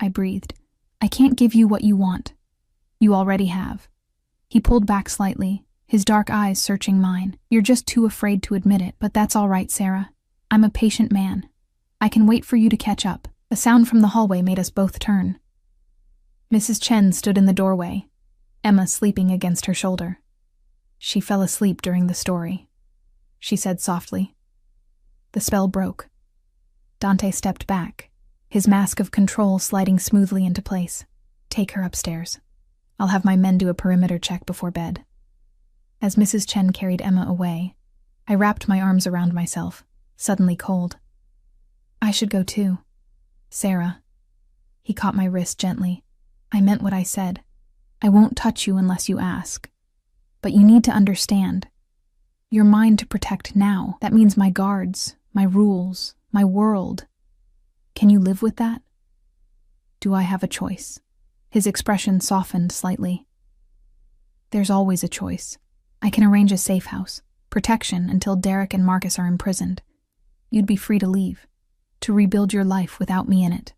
I breathed. I can't give you what you want. You already have. He pulled back slightly, his dark eyes searching mine. You're just too afraid to admit it, but that's all right, Sarah. I'm a patient man. I can wait for you to catch up. A sound from the hallway made us both turn. Mrs. Chen stood in the doorway, Emma sleeping against her shoulder. She fell asleep during the story, she said softly. The spell broke. Dante stepped back, his mask of control sliding smoothly into place. Take her upstairs. I'll have my men do a perimeter check before bed. As Mrs. Chen carried Emma away, I wrapped my arms around myself, suddenly cold. I should go too. Sarah. He caught my wrist gently. I meant what I said. I won't touch you unless you ask. But you need to understand. You're mine to protect now. That means my guards, my rules, my world. Can you live with that? Do I have a choice? His expression softened slightly. There's always a choice. I can arrange a safe house, protection until Derek and Marcus are imprisoned. You'd be free to leave, to rebuild your life without me in it.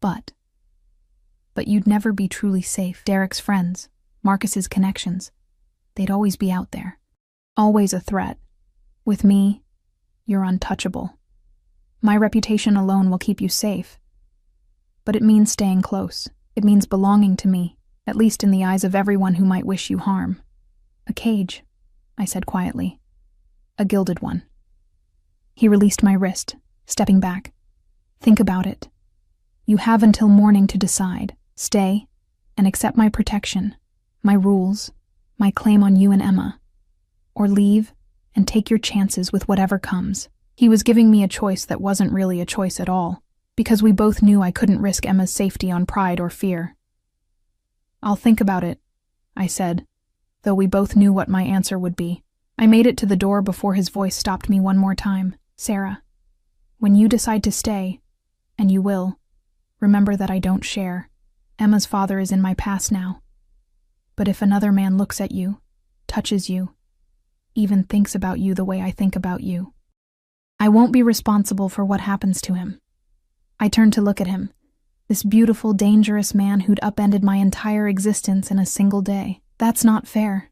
But you'd never be truly safe. Derek's friends, Marcus's connections, they'd always be out there. Always a threat. With me, you're untouchable. My reputation alone will keep you safe. But it means staying close. It means belonging to me, at least in the eyes of everyone who might wish you harm. A cage, I said quietly. A gilded one. He released my wrist, stepping back. Think about it. You have until morning to decide. Stay and accept my protection, my rules, my claim on you and Emma. Or leave and take your chances with whatever comes. He was giving me a choice that wasn't really a choice at all, because we both knew I couldn't risk Emma's safety on pride or fear. I'll think about it, I said, though we both knew what my answer would be. I made it to the door before his voice stopped me one more time. Sarah, when you decide to stay, and you will, remember that I don't share. Emma's father is in my past now. But if another man looks at you, touches you, even thinks about you the way I think about you, I won't be responsible for what happens to him. I turned to look at him, this beautiful, dangerous man who'd upended my entire existence in a single day. That's not fair.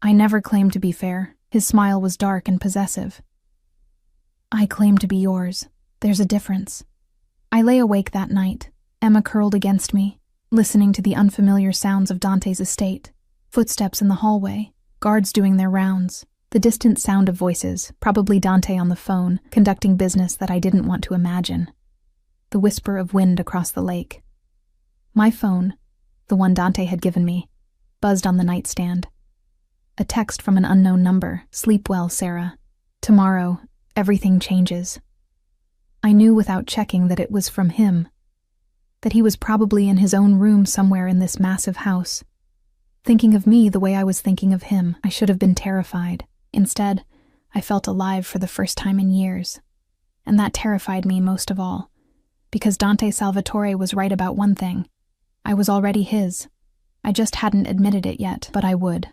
I never claimed to be fair. His smile was dark and possessive. I claim to be yours. There's a difference. I lay awake that night, Emma curled against me, listening to the unfamiliar sounds of Dante's estate. Footsteps in the hallway, guards doing their rounds, the distant sound of voices, probably Dante on the phone, conducting business that I didn't want to imagine. The whisper of wind across the lake. My phone, the one Dante had given me, buzzed on the nightstand. A text from an unknown number. Sleep well, Sarah. Tomorrow, everything changes. I knew without checking that it was from him, that he was probably in his own room somewhere in this massive house, thinking of me the way I was thinking of him. I should have been terrified. Instead, I felt alive for the first time in years, and that terrified me most of all, because Dante Salvatore was right about one thing. I was already his. I just hadn't admitted it yet, but I would.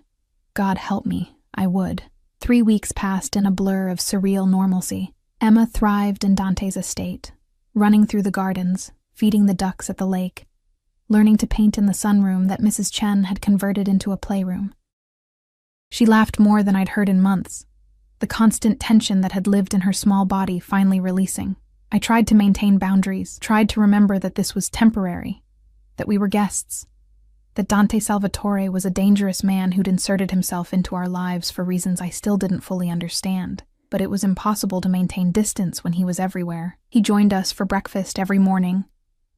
God help me, I would. 3 weeks passed in a blur of surreal normalcy. Emma thrived in Dante's estate, running through the gardens, feeding the ducks at the lake, learning to paint in the sunroom that Mrs. Chen had converted into a playroom. She laughed more than I'd heard in months, the constant tension that had lived in her small body finally releasing. I tried to maintain boundaries, tried to remember that this was temporary, that we were guests, that Dante Salvatore was a dangerous man who'd inserted himself into our lives for reasons I still didn't fully understand. But it was impossible to maintain distance when he was everywhere. He joined us for breakfast every morning,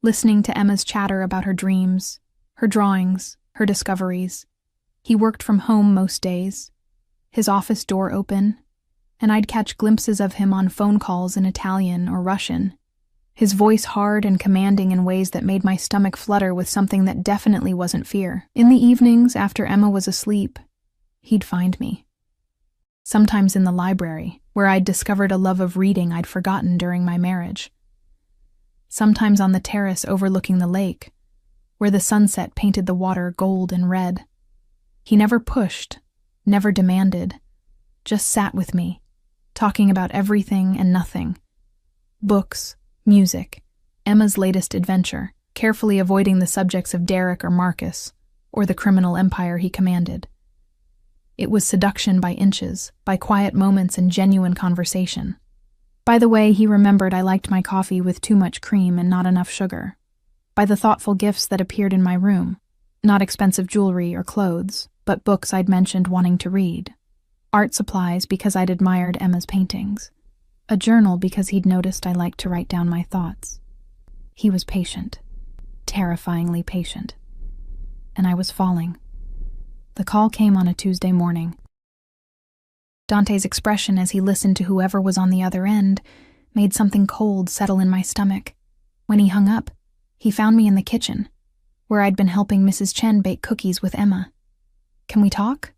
listening to Emma's chatter about her dreams, her drawings, her discoveries. He worked from home most days, his office door open, and I'd catch glimpses of him on phone calls in Italian or Russian, his voice hard and commanding in ways that made my stomach flutter with something that definitely wasn't fear. In the evenings, after Emma was asleep, he'd find me. Sometimes in the library, where I'd discovered a love of reading I'd forgotten during my marriage. Sometimes on the terrace overlooking the lake, where the sunset painted the water gold and red. He never pushed, never demanded, just sat with me, talking about everything and nothing. Books, music, Emma's latest adventure, carefully avoiding the subjects of Derek or Marcus, or the criminal empire he commanded. It was seduction by inches, by quiet moments and genuine conversation. By the way, he remembered I liked my coffee with too much cream and not enough sugar. By the thoughtful gifts that appeared in my room, not expensive jewelry or clothes, but books I'd mentioned wanting to read. Art supplies because I'd admired Emma's paintings. A journal because he'd noticed I liked to write down my thoughts. He was patient, terrifyingly patient. And I was falling. The call came on a Tuesday morning. Dante's expression as he listened to whoever was on the other end made something cold settle in my stomach. When he hung up, he found me in the kitchen, where I'd been helping Mrs. Chen bake cookies with Emma. "Can we talk?"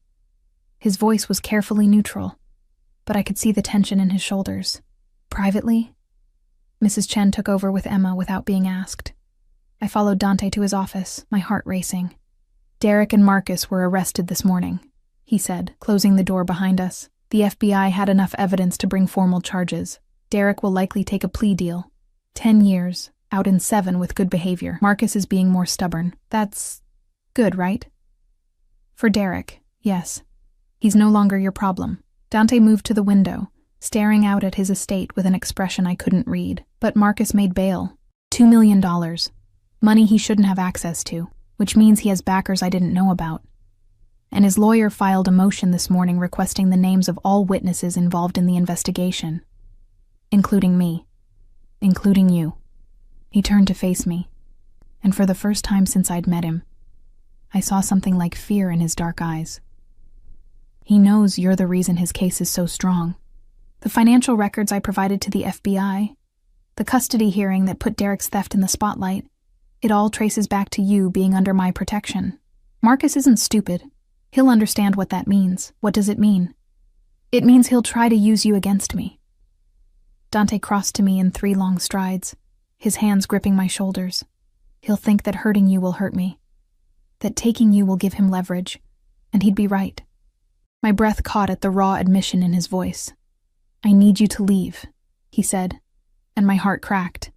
His voice was carefully neutral, but I could see the tension in his shoulders. "Privately?" Mrs. Chen took over with Emma without being asked. I followed Dante to his office, my heart racing. "Derek and Marcus were arrested this morning," he said, closing the door behind us. "The FBI had enough evidence to bring formal charges. Derek will likely take a plea deal. 10 years, out in 7 with good behavior. Marcus is being more stubborn. That's good, right?" "For Derek, yes. He's no longer your problem." Dante moved to the window, staring out at his estate with an expression I couldn't read. "But Marcus made bail. $2 million. Money he shouldn't have access to, which means he has backers I didn't know about. And his lawyer filed a motion this morning requesting the names of all witnesses involved in the investigation. Including me. Including you." He turned to face me, and for the first time since I'd met him, I saw something like fear in his dark eyes. "He knows you're the reason his case is so strong. The financial records I provided to the FBI, the custody hearing that put Derek's theft in the spotlight, it all traces back to you being under my protection. Marcus isn't stupid. He'll understand what that means. What does it mean? It means he'll try to use you against me." Dante crossed to me in 3 long strides, his hands gripping my shoulders. "He'll think that hurting you will hurt me, that taking you will give him leverage, and he'd be right." My breath caught at the raw admission in his voice. "I need you to leave," he said, and my heart cracked.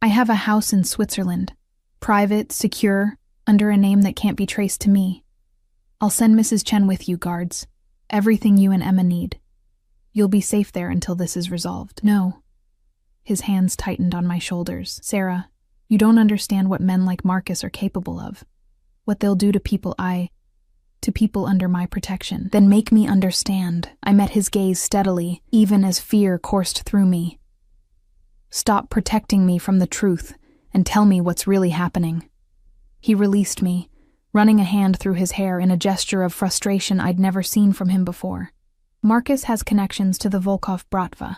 "I have a house in Switzerland, private, secure, under a name that can't be traced to me. I'll send Mrs. Chen with you, guards. Everything you and Emma need. You'll be safe there until this is resolved." "No." His hands tightened on my shoulders. "Sarah, you don't understand what men like Marcus are capable of. What they'll do to people under my protection." "Then make me understand." I met his gaze steadily, even as fear coursed through me. "Stop protecting me from the truth and tell me what's really happening." He released me, running a hand through his hair in a gesture of frustration I'd never seen from him before. "Marcus has connections to the Volkov Bratva,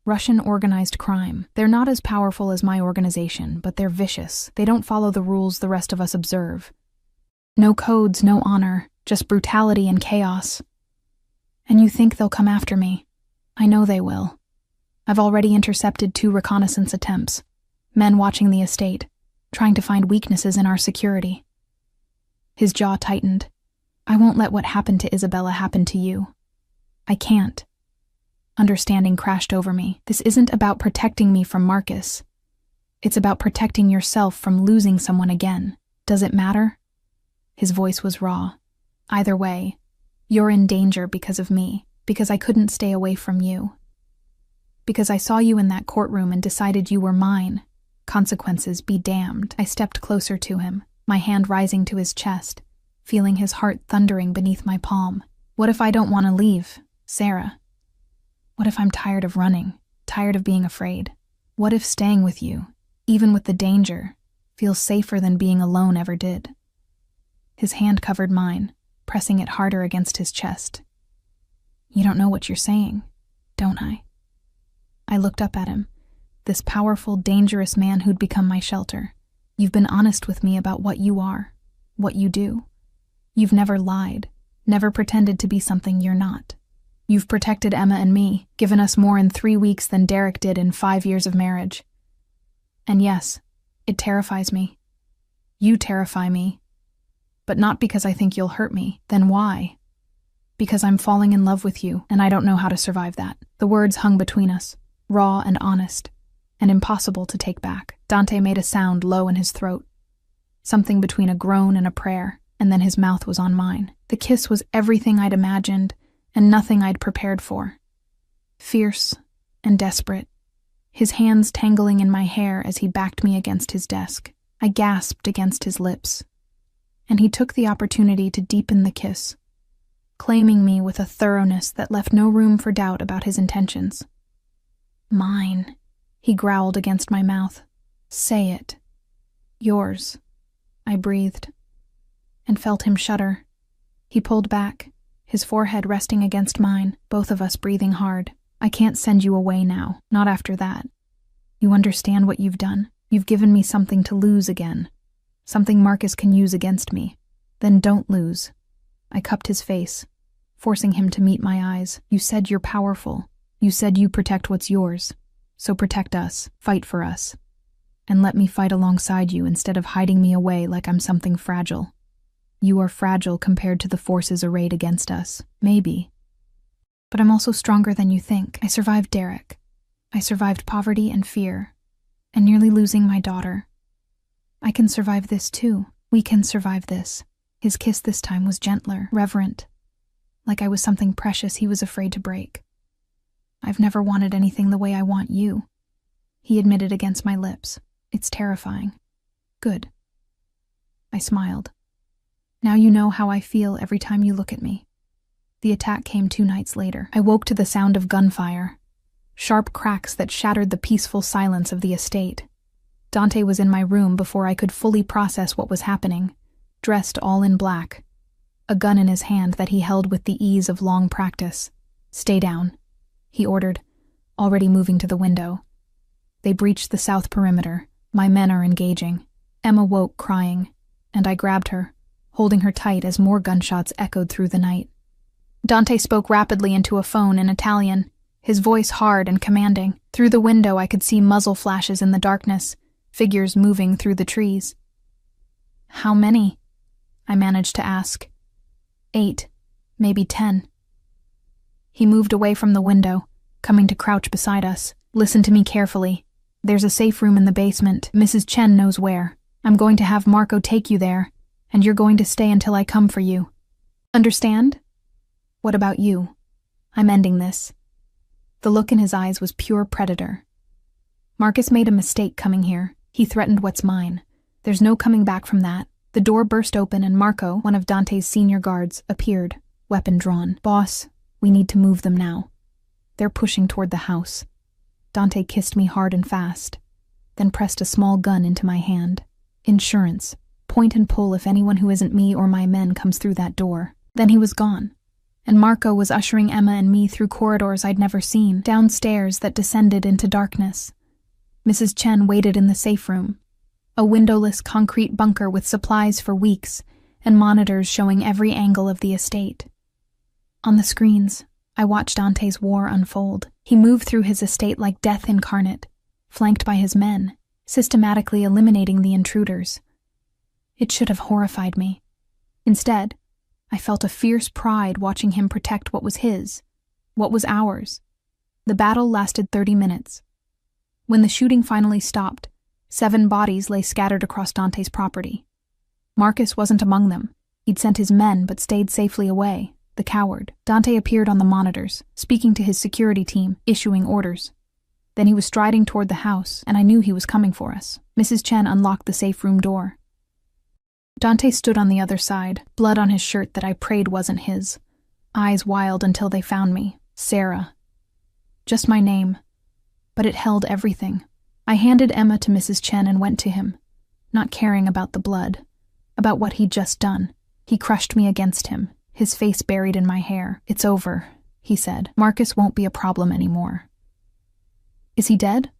Russian organized crime. They're not as powerful as my organization, but they're vicious. They don't follow the rules the rest of us observe. No codes, no honor, just brutality and chaos. And you think they'll come after me? I know they will. I've already intercepted 2 reconnaissance attempts. Men watching the estate, trying to find weaknesses in our security." His jaw tightened. "I won't let what happened to Isabella happen to you. I can't." Understanding crashed over me. This isn't about protecting me from Marcus. It's about protecting yourself from losing someone again. Does it matter? His voice was raw. "Either way, you're in danger because of me, because I couldn't stay away from you. Because I saw you in that courtroom and decided you were mine. Consequences be damned." I stepped closer to him, my hand rising to his chest, feeling his heart thundering beneath my palm. "What if I don't want to leave, Sarah? What if I'm tired of running, tired of being afraid? What if staying with you, even with the danger, feels safer than being alone ever did?" His hand covered mine, pressing it harder against his chest. "You don't know what you're saying, don't I?" I looked up at him, the this powerful, dangerous man who'd become my shelter. You've been honest with me about what you are, what you do. You've never lied, never pretended to be something you're not. You've protected Emma and me, given us more in 3 weeks than Derek did in 5 years of marriage. And yes, it terrifies me. You terrify me. But not because I think you'll hurt me. Then why? Because I'm falling in love with you, and I don't know how to survive that. The words hung between us, raw and honest, and impossible to take back. Dante made a sound low in his throat, something between a groan and a prayer, and then his mouth was on mine. The kiss was everything I'd imagined, and nothing I'd prepared for. Fierce and desperate, his hands tangling in my hair as he backed me against his desk. I gasped against his lips, and he took the opportunity to deepen the kiss, claiming me with a thoroughness that left no room for doubt about his intentions. Mine, he growled against my mouth. Say it. Yours, I breathed, and felt him shudder. He pulled back, his forehead resting against mine, both of us breathing hard. I can't send you away now, not after that. You understand what you've done? You've given me something to lose again. Something Marcus can use against me. Then don't lose. I cupped his face, forcing him to meet my eyes. You said you're powerful. You said you protect what's yours. So protect us, fight for us. And let me fight alongside you instead of hiding me away like I'm something fragile. You are fragile compared to the forces arrayed against us. Maybe. But I'm also stronger than you think. I survived Derek. I survived poverty and fear, and nearly losing my daughter. I can survive this too. We can survive this. His kiss this time was gentler, reverent, like I was something precious he was afraid to break. I've never wanted anything the way I want you, he admitted against my lips. It's terrifying. Good. I smiled. Now you know how I feel every time you look at me. The attack came 2 nights later. I woke to the sound of gunfire, sharp cracks that shattered the peaceful silence of the estate. Dante was in my room before I could fully process what was happening, dressed all in black, a gun in his hand that he held with the ease of long practice. Stay down, he ordered, already moving to the window. They breached the south perimeter. My men are engaging. Emma woke crying, and I grabbed her, holding her tight as more gunshots echoed through the night. Dante spoke rapidly into a phone in Italian, his voice hard and commanding. Through the window I could see muzzle flashes in the darkness, figures moving through the trees. How many? I managed to ask. 8, maybe 10. He moved away from the window, coming to crouch beside us. Listen to me carefully. There's a safe room in the basement. Mrs. Chen knows where. I'm going to have Marco take you there, and you're going to stay until I come for you. Understand? What about you? I'm ending this. The look in his eyes was pure predator. Marcus made a mistake coming here. He threatened what's mine. There's no coming back from that. The door burst open and Marco, one of Dante's senior guards, appeared, weapon drawn. Boss, we need to move them now. They're pushing toward the house. Dante kissed me hard and fast, then pressed a small gun into my hand. Insurance. Point and pull if anyone who isn't me or my men comes through that door. Then he was gone, and Marco was ushering Emma and me through corridors I'd never seen, down stairs that descended into darkness. Mrs. Chen waited in the safe room, a windowless concrete bunker with supplies for weeks and monitors showing every angle of the estate. On the screens, I watched Dante's war unfold. He moved through his estate like death incarnate, flanked by his men, systematically eliminating the intruders. It should have horrified me. Instead, I felt a fierce pride watching him protect what was his, what was ours. The battle lasted 30 minutes. When the shooting finally stopped, 7 bodies lay scattered across Dante's property. Marcus wasn't among them. He'd sent his men but stayed safely away, the coward. Dante appeared on the monitors, speaking to his security team, issuing orders. Then he was striding toward the house, and I knew he was coming for us. Mrs. Chen unlocked the safe room door. Dante stood on the other side, blood on his shirt that I prayed wasn't his. Eyes wild until they found me. Sarah. Just my name. But it held everything. I handed Emma to Mrs. Chen and went to him, not caring about the blood, about what he'd just done. He crushed me against him, his face buried in my hair. It's over, he said. Marcus won't be a problem anymore. Is he dead?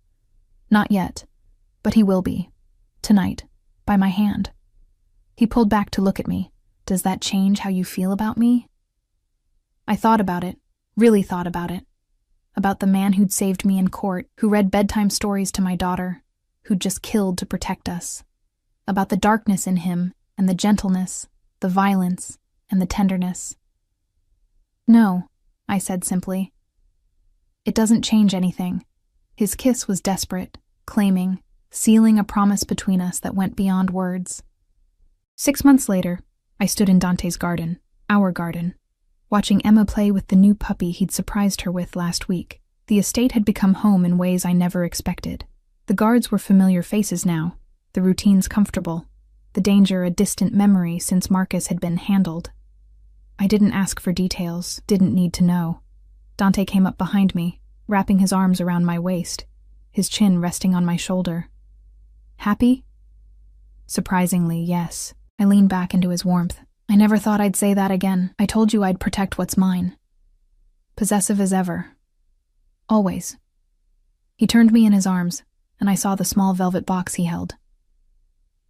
Not yet, but he will be. Tonight, by my hand. He pulled back to look at me. Does that change how you feel about me? I thought about it, really thought about it. About the man who'd saved me in court, who read bedtime stories to my daughter, who'd just killed to protect us. About the darkness in him, and the gentleness, the violence, and the tenderness. No, I said simply. It doesn't change anything. His kiss was desperate, claiming, sealing a promise between us that went beyond words. 6 months later, I stood in Dante's garden, our garden, watching Emma play with the new puppy he'd surprised her with last week. The estate had become home in ways I never expected. The guards were familiar faces now, the routines comfortable, the danger a distant memory since Marcus had been handled. I didn't ask for details, didn't need to know. Dante came up behind me, wrapping his arms around my waist, his chin resting on my shoulder. Happy? Surprisingly, yes. I leaned back into his warmth. I never thought I'd say that again. I told you I'd protect what's mine. Possessive as ever. Always. He turned me in his arms, and I saw the small velvet box he held.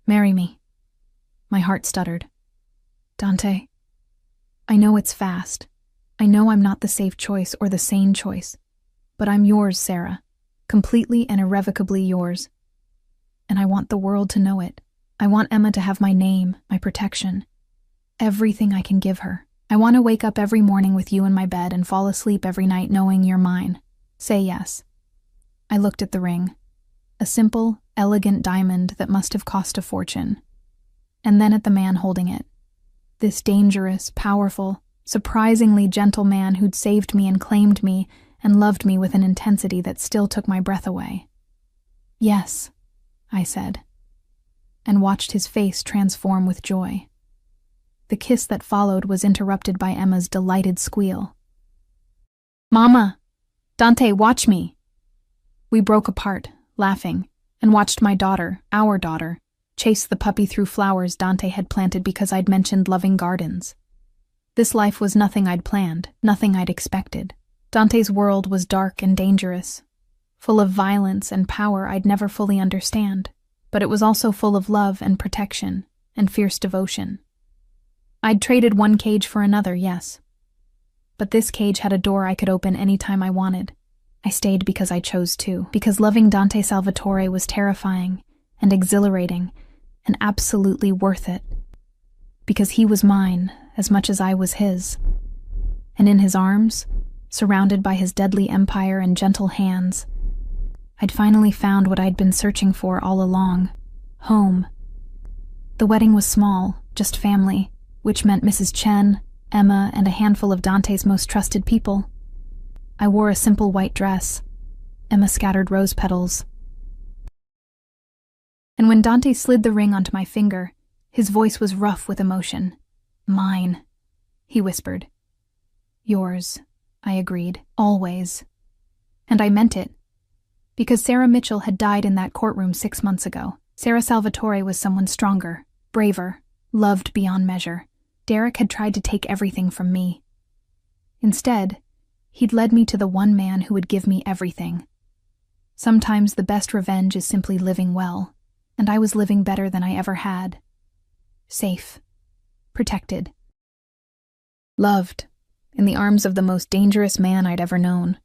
Marry me. My heart stuttered. Dante, I know it's fast. I know I'm not the safe choice or the sane choice. But I'm yours, Sarah. Completely and irrevocably yours. And I want the world to know it. I want Emma to have my name, my protection. Everything I can give her. I want to wake up every morning with you in my bed and fall asleep every night knowing you're mine. Say yes. I looked at the ring. A simple, elegant diamond that must have cost a fortune. And then at the man holding it. This dangerous, powerful, surprisingly gentle man who'd saved me and claimed me and loved me with an intensity that still took my breath away. Yes, I said, and watched his face transform with joy. The kiss that followed was interrupted by Emma's delighted squeal. Mama! Dante, watch me! We broke apart, laughing, and watched my daughter, our daughter, chase the puppy through flowers Dante had planted because I'd mentioned loving gardens. This life was nothing I'd planned, nothing I'd expected. Dante's world was dark and dangerous, full of violence and power I'd never fully understand, but it was also full of love and protection and fierce devotion. I'd traded one cage for another, yes. But this cage had a door I could open any time I wanted. I stayed because I chose to, because loving Dante Salvatore was terrifying and exhilarating and absolutely worth it. Because he was mine as much as I was his. And in his arms, surrounded by his deadly empire and gentle hands, I'd finally found what I'd been searching for all along. Home. The wedding was small, just family, which meant Mrs. Chen, Emma, and a handful of Dante's most trusted people. I wore a simple white dress. Emma scattered rose petals. And when Dante slid the ring onto my finger, his voice was rough with emotion. Mine, he whispered. Yours, I agreed, always. And I meant it. Because Sarah Mitchell had died in that courtroom 6 months ago. Sarah Salvatore was someone stronger, braver, loved beyond measure. Derek had tried to take everything from me. Instead, he'd led me to the one man who would give me everything. Sometimes the best revenge is simply living well, and I was living better than I ever had. Safe. Protected. Loved. In the arms of the most dangerous man I'd ever known.